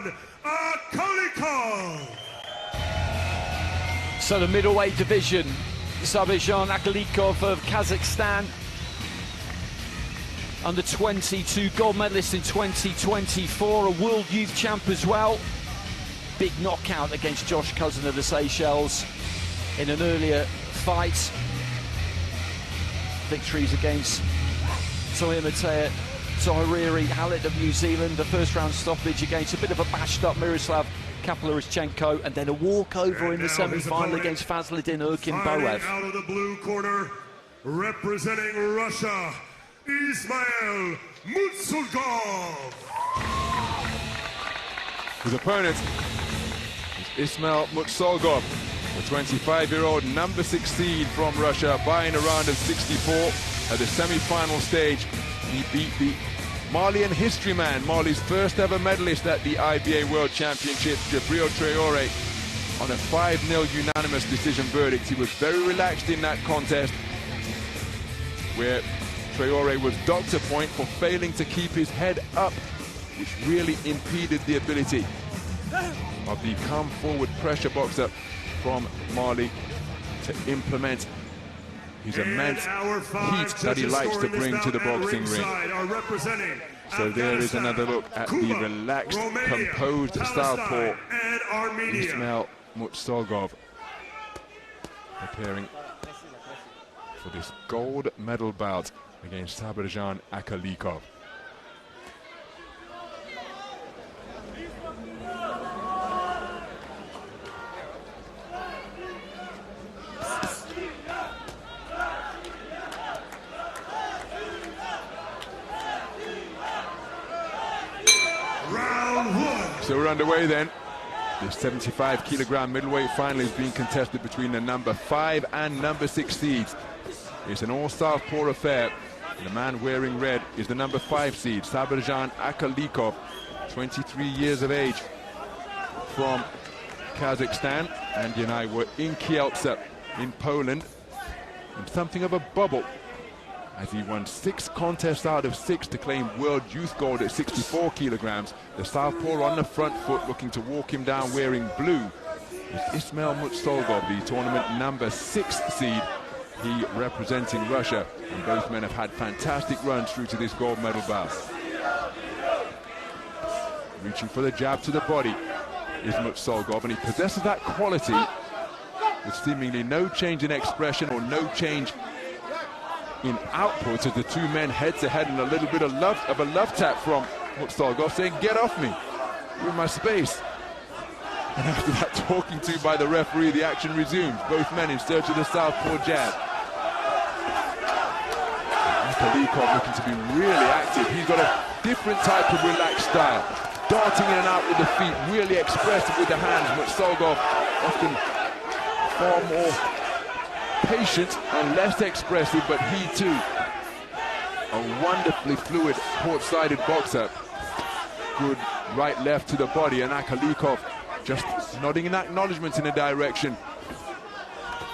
Sabirzhan, AKKALYKOV. So the middleweight division, Sabirzhan AKKALYKOV of Kazakhstan, under 22 gold medalist in 2024, a world youth champ as well. Big knockout against Josh Cousin of the Seychelles in an earlier fight. Victories against Toyamatea Tohiriri Hallett of New Zealand, the first round stoppage against a bit of a bashed up Miroslav Kaplarichenko, and then a walkover in the semi-final against Fazlidin Erkin-Boev. Out of the blue corner, representing Russia, Ismail MUTSOLGOV. His opponent is Ismail MUTSOLGOV, the 25-year-old number 6 seed from Russia, buying a round of 64 at the semi-final stage. He beat the Malian history man, Mali's first ever medalist at the IBA World Championship, Djibril Traoré, on a 5-0 unanimous decision verdict. He was very relaxed in that contest, where Traoré was docked a point for failing to keep his head up, which really impeded the ability of the come forward pressure boxer from Mali to implement his immense heat that he likes to bring to the boxing ring. So there is another look at the relaxed, composed southpaw Ismail MUTSOLGOV, preparing for this gold medal bout against Sabirzhan AKKALYKOV. So we're underway then. The 75-kilogram middleweight final is being contested between the number 5 and number 6 seeds. It's an all-southpaw affair. The man wearing red is the number 5 seed, Sabirzhan AKKALYKOV, 23 years of age, from Kazakhstan. Andy and I were in Kielce in Poland, in something of a bubble, as he won 6 contests out of 6 to claim world youth gold at 64 kilograms. The southpaw on the front foot, looking to walk him down wearing blue, is Ismail MUTSOLGOV, the tournament number 6 seed, he representing Russia. And both men have had fantastic runs through to this gold medal bout. Reaching for the jab to the body is MUTSOLGOV, and he possesses that quality with seemingly no change in expression or no change in output, as the two men head to head, and a little bit of a love tap from MUTSOLGOV saying, "Get off me, you're in my space." And after that talking to by the referee, the action resumes. Both men in search of the southpaw jab. AKKALYKOV looking to be really active. He's got a different type of relaxed style, darting in and out with the feet, really expressive with the hands. MUTSOLGOV often far more patient and less expressive, but he too a wonderfully fluid port-sided boxer. Good right left to the body, and AKKALYKOV just nodding in acknowledgement in the direction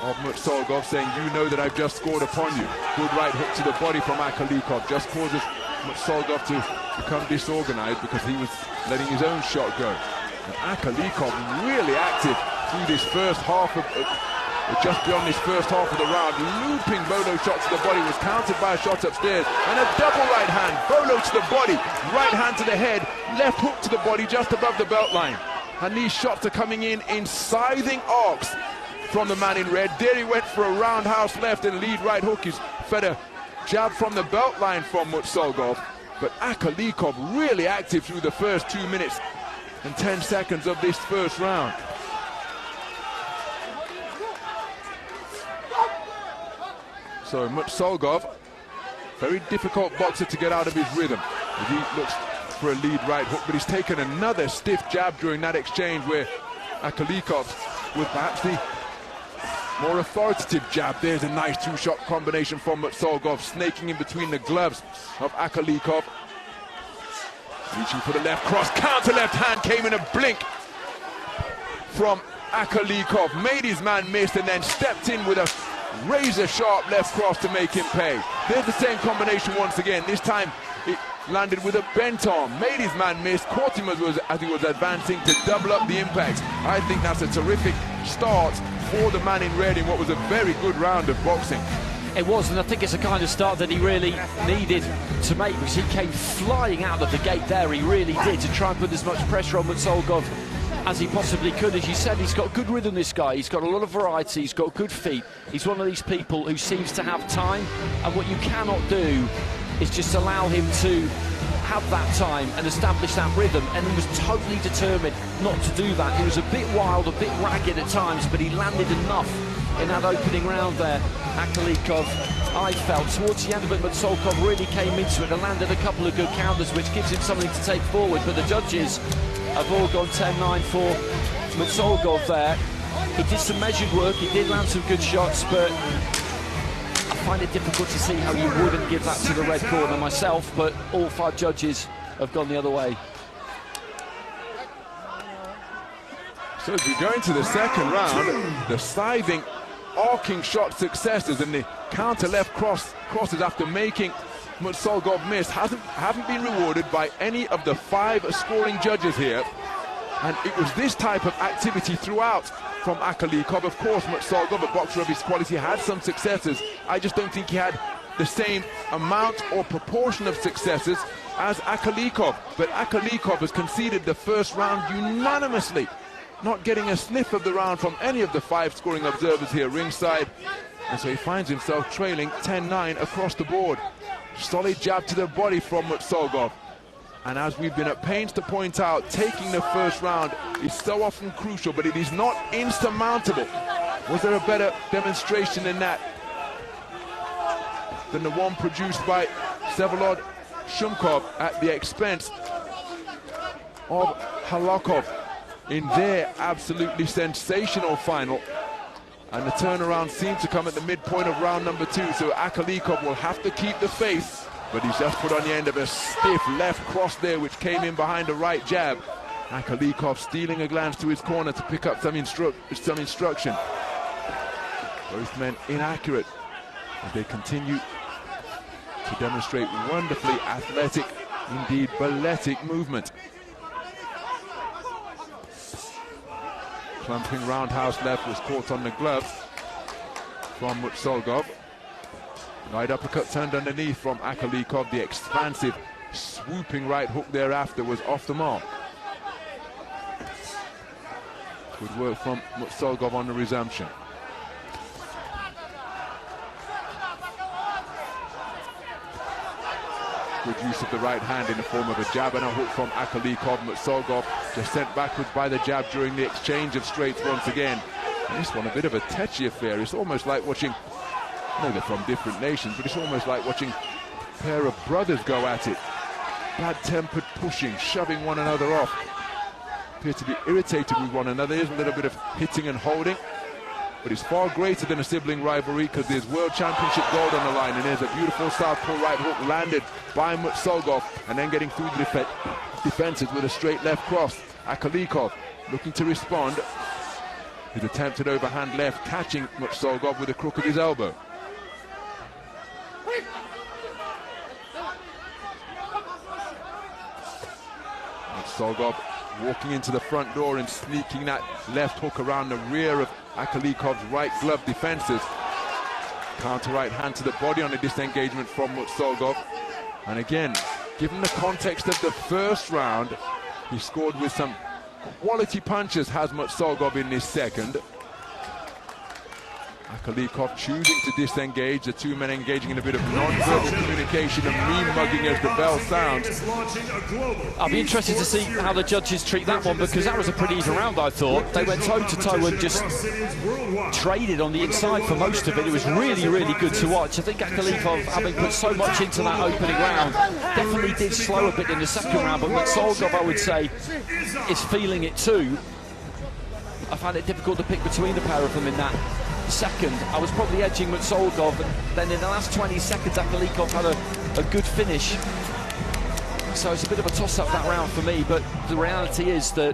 of MUTSOLGOV, saying, "You know that I've just scored upon you." Good right hook to the body from AKKALYKOV just causes MUTSOLGOV to become disorganized because he was letting his own shot go. And AKKALYKOV really active through this first half of just beyond this first half of the round. Looping Bolo shot to the body, was countered by a shot upstairs, and a double right hand. Bolo to the body, right hand to the head, left hook to the body just above the belt line. And these shots are coming in scything arcs from the man in red. There he went for a roundhouse left and lead right hook. He's fed a jab from the belt line from MUTSOLGOV. But AKKALYKOV really active through the first 2 minutes and 10 seconds of this first round. So MUTSOLGOV, very difficult boxer to get out of his rhythm. He looks for a lead right hook, but he's taken another stiff jab during that exchange, where AKKALYKOV with perhaps the more authoritative jab. There's a nice two-shot combination from MUTSOLGOV, snaking in between the gloves of AKKALYKOV. Reaching for the left cross, counter left hand came in a blink from AKKALYKOV, made his man miss, and then stepped in with a razor-sharp left cross to make him pay. There's the same combination once again. This time it landed with a bent arm, made his man miss, caught him as he was advancing to double up the impact. I think that's a terrific start for the man in red in what was a very good round of boxing. It was, and I think it's the kind of start that he really needed to make, because he came flying out of the gate there. He really did, to try and put as much pressure on MUTSOLGOV as he possibly could. As you said, he's got good rhythm, this guy. He's got a lot of variety, he's got good feet. He's one of these people who seems to have time, and what you cannot do is just allow him to have that time and establish that rhythm, and he was totally determined not to do that. He was a bit wild, a bit ragged at times, but he landed enough in that opening round there. AKKALYKOV, I felt towards the end of it, MUTSOLGOV really came into it and landed a couple of good counters, which gives him something to take forward. But the judges have all gone 10-9 for MUTSOLGOV there. He did some measured work, he did land some good shots, but I find it difficult to see how you wouldn't give that to the red corner myself, but all 5 judges have gone the other way. So as we go into the second round, the scything, arcing shot successes and the counter left crosses after making MUTSOLGOV miss haven't been rewarded by any of the 5 scoring judges here. And it was this type of activity throughout from AKKALYKOV. Of course, MUTSOLGOV, a boxer of his quality, had some successes. I just don't think he had the same amount or proportion of successes as AKKALYKOV. But AKKALYKOV has conceded the first round unanimously, not getting a sniff of the round from any of the 5 scoring observers here ringside. And so he finds himself trailing 10-9 across the board. Solid jab to the body from MUTSOLGOV. And as we've been at pains to point out, taking the first round is so often crucial, but it is not insurmountable. Was there a better demonstration than that, than the one produced by Vsevolod Shumkov at the expense of AKKALYKOV in their absolutely sensational final? And the turnaround seemed to come at the midpoint of round number 2, so AKKALYKOV will have to keep the faith, but he's just put on the end of a stiff left cross there, which came in behind a right jab. AKKALYKOV stealing a glance to his corner to pick up some instruction. Both men inaccurate as they continue to demonstrate wonderfully athletic, indeed balletic movement. Clumping roundhouse left was caught on the glove from MUTSOLGOV. Right uppercut turned underneath from AKKALYKOV. The expansive, swooping right hook thereafter was off the mark. Good work from MUTSOLGOV on the resumption. Good use of the right hand in the form of a jab and a hook from AKKALYKOV. MUTSOLGOV just sent backwards by the jab during the exchange of straights once again. And this one a bit of a touchy affair. It's almost like watching, I know they're from different nations, but it's almost like watching a pair of brothers go at it. Bad-tempered pushing, shoving one another off. Appear to be irritated with one another. There's a little bit of hitting and holding, but it's far greater than a sibling rivalry because there's World Championship gold on the line, and there's a beautiful southpaw right hook landed by MUTSOLGOV, and then getting through the defenses with a straight left cross. AKKALYKOV looking to respond. His attempted overhand left catching MUTSOLGOV with the crook of his elbow. MUTSOLGOV walking into the front door and sneaking that left hook around the rear of AKKALYKOV's right glove defenses. Counter right hand to the body on the disengagement from MUTSOLGOV. And again, given the context of the first round, he scored with some quality punches, has MUTSOLGOV in this second. AKKALYKOV choosing to disengage, the 2 men engaging in a bit of non-verbal communication and re-mugging as the bell sounds. I'll be interested to see how the judges treat that one, because that was a pretty even round, I thought. They went toe-to-toe and just traded on the inside for most of it. It was really, really good to watch. I think AKKALYKOV, having put so much into that opening round, definitely did slow a bit in the second round, but MUTSOLGOV, I would say, is feeling it too. I found it difficult to pick between the pair of them in that second. I was probably edging MUTSOLGOV, and then in the last 20 seconds AKKALYKOV had a good finish. So it's a bit of a toss-up that round for me, but the reality is that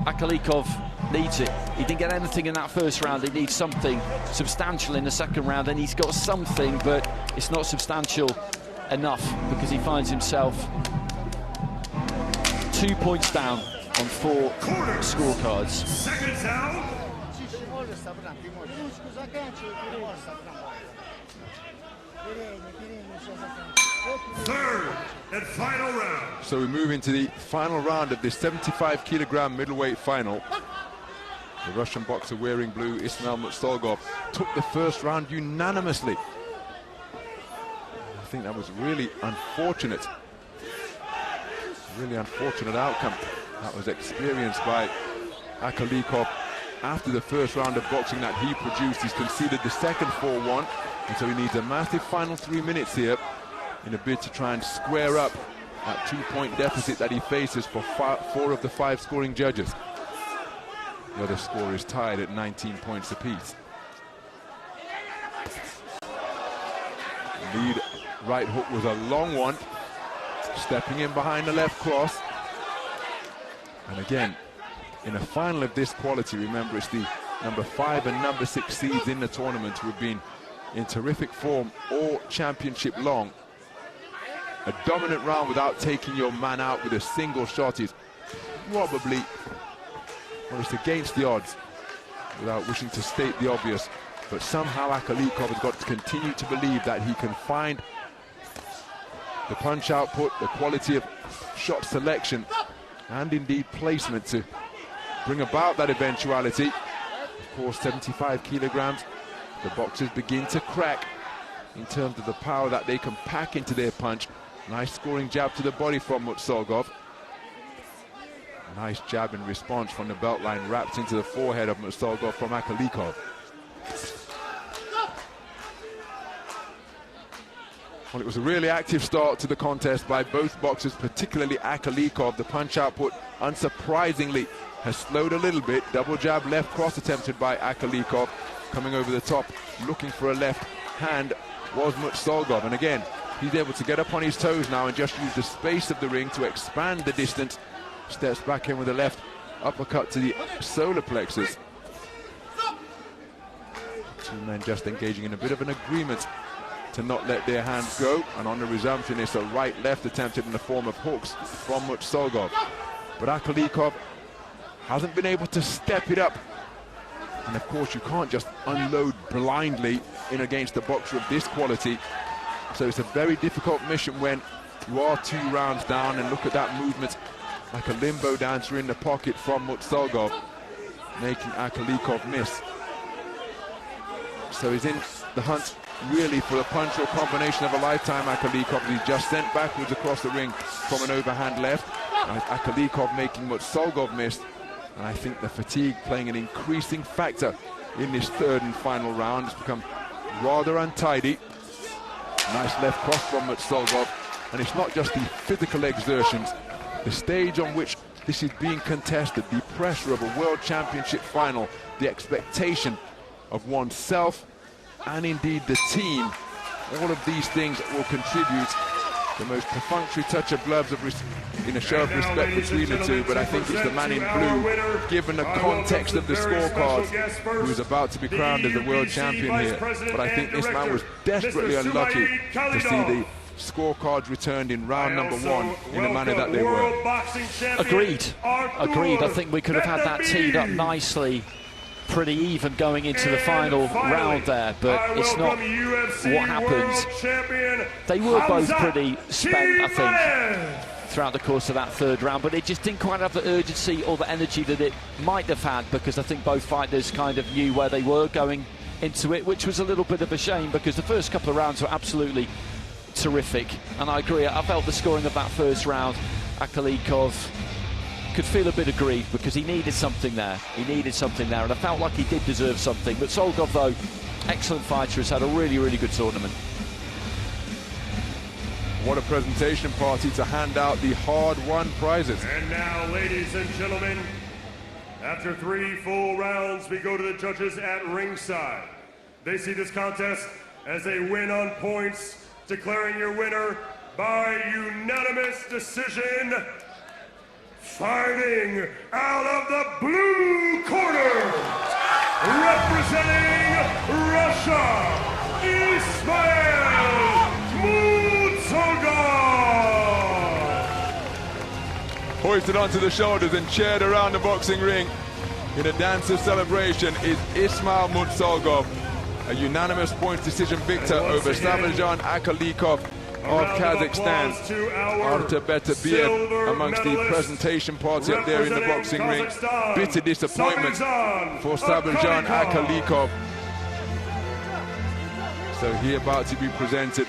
AKKALYKOV needs it. He didn't get anything in that first round. He needs something substantial in the second round, and he's got something, but it's not substantial enough because he finds himself 2 points down on 4 scorecards. Seconds down. Third and final round. So we move into the final round of this 75-kilogram middleweight final. The Russian boxer wearing blue, Ismail MUTSOLGOV, took the first round unanimously. I think that was really unfortunate. Really unfortunate outcome that was experienced by AKKALYKOV after the first round of boxing that he produced. He's conceded the second 4-1, and so he needs a massive final 3 minutes here in a bid to try and square up that 2-point deficit that he faces for 4 of the 5 scoring judges. The other score is tied at 19 points apiece. Lead right hook was a long one, stepping in behind the left cross. And again, in a final of this quality, remember it's the number 5 and number 6 seeds in the tournament who have been in terrific form all championship long. A dominant round without taking your man out with a single shot is probably, well, it's against the odds, without wishing to state the obvious. But somehow AKKALYKOV has got to continue to believe that he can find the punch output, the quality of shot selection, and indeed placement to bring about that eventuality. Of course, 75 kilograms, the boxers begin to crack in terms of the power that they can pack into their punch. Nice scoring jab to the body from MUTSOLGOV. Nice jab in response from the belt line, wrapped into the forehead of MUTSOLGOV from AKKALYKOV. Well, it was a really active start to the contest by both boxers, particularly AKKALYKOV. The punch output, unsurprisingly, has slowed a little bit. Double jab, left cross attempted by AKKALYKOV. Coming over the top, looking for a left hand was MUTSOLGOV. And again, he's able to get up on his toes now and just use the space of the ring to expand the distance. Steps back in with a left uppercut to the solar plexus. Two men just engaging in a bit of an agreement to not let their hands go, and on the resumption it's a right-left attempted in the form of hooks from MUTSOLGOV. But AKKALYKOV hasn't been able to step it up, and of course you can't just unload blindly in against a boxer of this quality, so it's a very difficult mission when you are 2 rounds down. And look at that movement, like a limbo dancer in the pocket from MUTSOLGOV, making AKKALYKOV miss. So he's in the hunt really for a punch or combination of a lifetime. AKKALYKOV, he's just sent backwards across the ring from an overhand left. And AKKALYKOV making MUTSOLGOV miss. And I think the fatigue playing an increasing factor in this third and final round. It's become rather untidy. Nice left cross from MUTSOLGOV. And it's not just the physical exertions, the stage on which this is being contested, the pressure of a world championship final, the expectation of oneself and indeed the team. All of these things will contribute. The most perfunctory touch of gloves in a show of respect between the two, but I think it's the man in blue, given the context of the scorecards, who is about to be crowned as the world champion here. But I think this man was desperately unlucky to see the scorecards returned in round number 1 in the manner that they were. Agreed. I think we could have had that teed up nicely, pretty even going into the final round there, but it's not what happened. They were both pretty spent, I think, throughout the course of that third round, but it just didn't quite have the urgency or the energy that it might have had, because I think both fighters kind of knew where they were going into it, which was a little bit of a shame, because the first couple of rounds were absolutely terrific. And I agree, I felt the scoring of that first round, AKKALYKOV could feel a bit of grief because he needed something there. And I felt like he did deserve something. But MUTSOLGOV, though, excellent fighter, has had a really, really good tournament. What a presentation party to hand out the hard-won prizes. And now, ladies and gentlemen, after 3 full rounds, we go to the judges at ringside. They see this contest as a win on points, declaring your winner by unanimous decision. Fighting out of the blue corner, representing Russia, Ismail MUTSOLGOV. hoisted onto the shoulders and cheered around the boxing ring in a dance of celebration is Ismail MUTSOLGOV, a unanimous points decision victor over Sabirzhan AKKALYKOV of Kazakhstan. Artur Beterbiev amongst the presentation party up there in the boxing ring. Bitter disappointment for Sabirzhan AKKALYKOV. So he about to be presented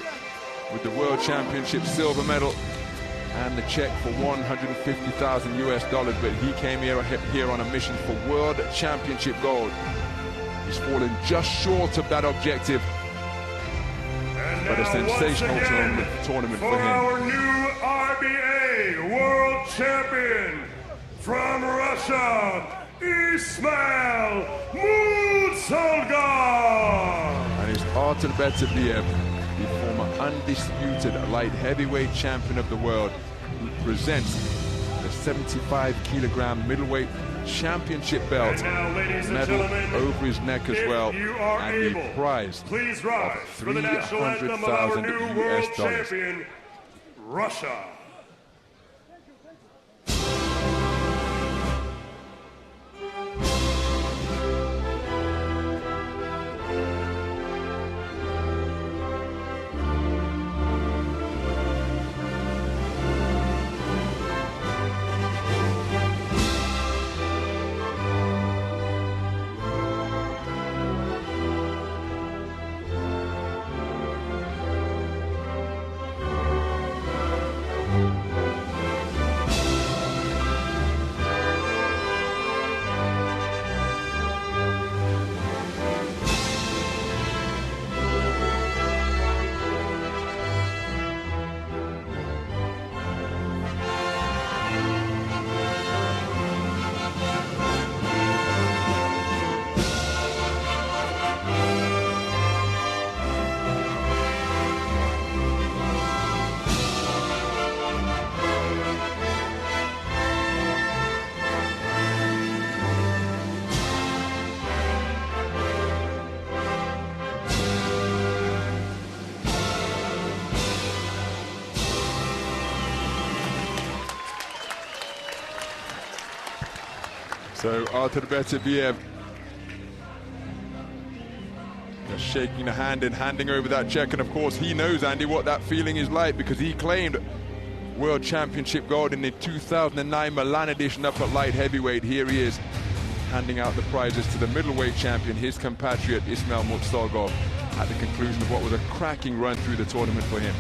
with the World Championship silver medal and the check for $150,000 US, but he came here on a mission for World Championship gold. He's fallen just short of that objective, but a sensational tournament for him. Our new IBA World Champion from Russia, Ismail MUTSOLGOV. And it's Artur Beterbiev, the former undisputed light heavyweight champion of the world, who presents the 75-kilogram middleweight championship belt, medal over his neck as well, and the prize of $300,000 US. Russia. So Artur Beterbiev just shaking the hand and handing over that check, and of course he knows, Andy, what that feeling is like, because he claimed World Championship gold in the 2009 Milan edition up at light heavyweight. Here he is handing out the prizes to the middleweight champion, his compatriot Ismail MUTSOLGOV, at the conclusion of what was a cracking run through the tournament for him.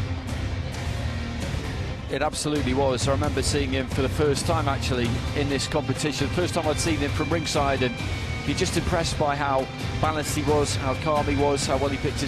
It absolutely was. I remember seeing him for the first time actually in this competition. First time I'd seen him from ringside, and you're just impressed by how balanced he was, how calm he was, how well he picked his